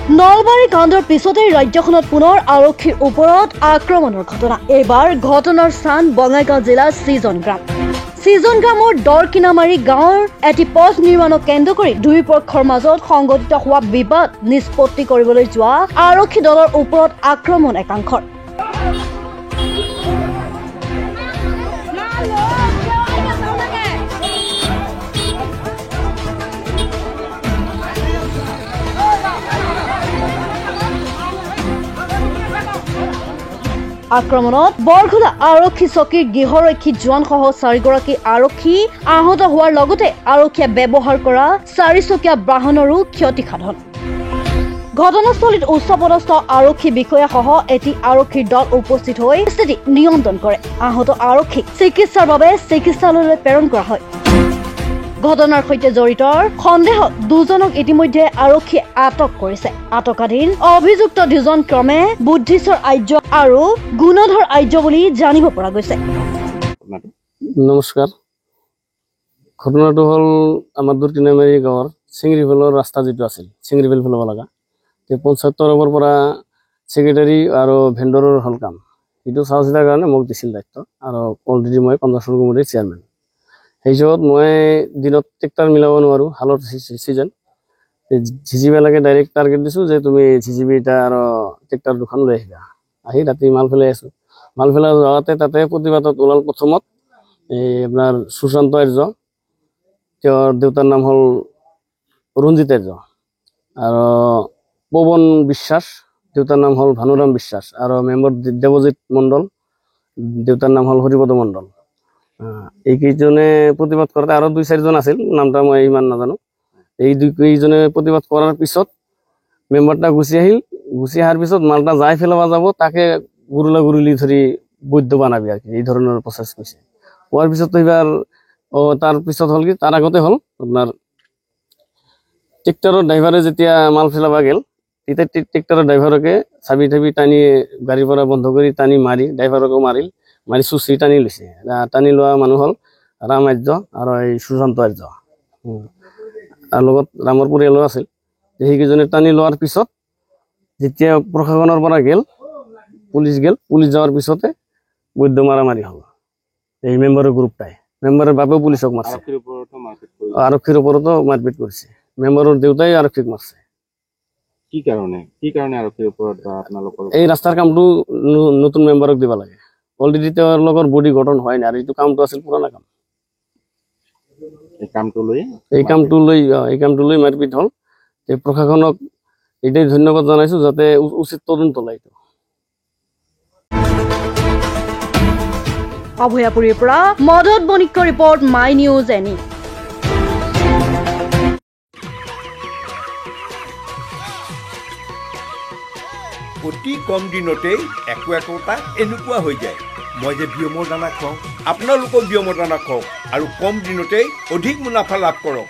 নলবাৰী কাণ্ডৰ পিছতে ৰাজ্যখনত পুনৰ আৰক্ষীৰ ওপৰত আক্ৰমণৰ ঘটনা। এইবাৰ ঘটনাৰ স্থান বঙাইগাঁও জিলাৰ চিজন গ্ৰামৰ দৰকিনামাৰী গাঁৱৰ এটি পথ নিৰ্মাণক কেন্দ্ৰ কৰি দুই পক্ষৰ মাজত সংঘটিত হোৱা বিবাদ নিষ্পত্তি কৰিবলৈ যোৱা আৰক্ষী দলৰ ওপৰত আক্ৰমণ একাংশৰ। আক্ৰমণত বৰঘোলা আৰক্ষী চকীৰ গৃহৰক্ষী জোৱানসহ 4গৰাকী আৰক্ষী আহত হোৱাৰ লগতে আৰক্ষীয়ে ব্যৱহাৰ কৰা 4চকীয়া বাহনৰো ক্ষতিসাধন। ঘটনাস্থলীত উচ্চপদস্থ আৰক্ষী বিষয়াসহ এটি আৰক্ষীৰ দল উপস্থিত হৈ স্থিতি নিয়ন্ত্ৰণ কৰে। আহত আৰক্ষীক চিকিৎসাৰ বাবে চিকিৎসালয়লৈ প্ৰেৰণ কৰা হয়। ঘটনাৰ সৈতে জড়িত সন্দেহত দুজনক ইতিমধ্যে আৰক্ষীয়ে আটক কৰিছে। আটকাধীন অভিযুক্ত দুজন ক্ৰমে বুদ্ধিশ্বৰ আৰ্য আৰু গুণধৰ আৰ্য বুলি জানিব পৰা গৈছে। নমস্কাৰ। ঘটনাটো হ'ল আমাৰ দৰকিনামাৰী গাঁৱৰ চিংৰিফেলৰ ৰাস্তা যিটো আছিল, চিংৰিফেল ফেলাব লগা, পঞ্চায়ত তৰফৰ পৰা ছেক্ৰেটাৰী আৰু ভেণ্ডৰৰ হ'ল কাম। সেইটো চাওঁ চিতাৰ কাৰণে মোক দিছিল দায়িত্ব, আৰু অলৰেডি মই কনজাৰ্চন কমিটিৰ চেয়াৰমেন। সেই হিচাপত মই দিনত ট্ৰেক্টাৰ মিলাব নোৱাৰোঁ, হালৰ ছিজন জিচিবি লাগে ডাইৰেক্ট টাৰ্গেট দিছোঁ যে তুমি জিচিবি এটা আৰু ট্ৰেক্টাৰ দুখন লৈ আহিবা। আহি ৰাতি মাল ফেলাই আছোঁ। মাল ফেলাই যাওঁতে তাতে প্ৰতিবাদত ওলাল প্ৰথমত এই আপোনাৰ সুশান্ত আৰ্য, তেওঁৰ দেউতাৰ নাম হ'ল ৰঞ্জিত আৰ্য, আৰু পৱন বিশ্বাস, দেউতাৰ নাম হ'ল ভানুৰাম বিশ্বাস, আৰু মেম্বাৰ দেৱজিৎ মণ্ডল, দেউতাৰ নাম হ'ল হৰিপদ মণ্ডল। এইকেইজনে প্ৰতিবাদ কৰোঁতে আৰু 2-4জন আছিল, নামটা মই ইমান নাজানো। এই দুইকেইজনে প্ৰতিবাদ কৰাৰ পিছত মেম্বাৰটা গুচি আহিল। গুচি অহাৰ পিছত মালটা যাই পেলাব যাব, তাকে গুৰুলা গুৰুলি ধৰি বৈধ বানাবি আৰু কি, এই ধৰণৰ প্ৰচেছ কৰিছে। হোৱাৰ পিছতো এইবাৰ তাৰ পিছত হ'ল কি, তাৰ আগতে হ'ল আপোনাৰ ট্ৰেক্টৰৰ ড্ৰাইভাৰে যেতিয়া মাল পেলাব গেল, তেতিয়া ট্ৰেক্টৰৰ ড্ৰাইভাৰকে চাবি ঠাবি টানি গাড়ীৰ পৰা বন্ধ কৰি টানি মাৰি ড্ৰাইভাৰকো মাৰি চুচি টানি লৈছে। টানি লোৱা মানুহ হ'ল ৰাম আৰ্য আৰু এই সুশান্ত আৰ্য, আৰু লগত ৰামৰ পৰিয়ালো আছিল। সেইকেইজনে টানি লোৱাৰ পিছত যেতিয়া প্ৰশাসনৰ পৰা পুলিচ যোৱাৰ পিছতে বৈধ মাৰামাৰি হ'ল। এই মেম্বাৰৰ গ্ৰুপটাই, মেম্বাৰৰ বাপেও পুলিচক মাৰিছে, আৰক্ষীৰ ওপৰতো মাৰপিট কৰিছে। মেম্বাৰৰ দেউতাই আৰক্ষীক মাৰিছে। কি কাৰণে আৰক্ষীৰ ওপৰত বা আপোনালোকৰ এই ৰাস্তাৰ কামটো নতুন মেম্বাৰক দিব লাগে। অলৰেডি তেওঁৰ লগৰ বডি গঠন হোৱাই নাই, আৰু এইটো কামটো আছিল পুৰণা কাম। এই কামটো লৈ মাৰপিট হ'ল। এই প্ৰশাসনক এইটাই ধন্যবাদ জনাইছো, যাতে উচিত তদন্ত লয়। অভয়াপুৰীৰ পৰা মদত বণিকৰ ৰিপৰ্ট, মাই নিউজ এনি। অতি কম দিনতেই একোটা এনেকুৱা হৈ যায়। মই যে বিয়মৰ দানা খুৱাওঁ, আপোনালোকেও বিয়মৰ দানা খুৱাওক আৰু কম দিনতেই অধিক মুনাফা লাভ কৰক।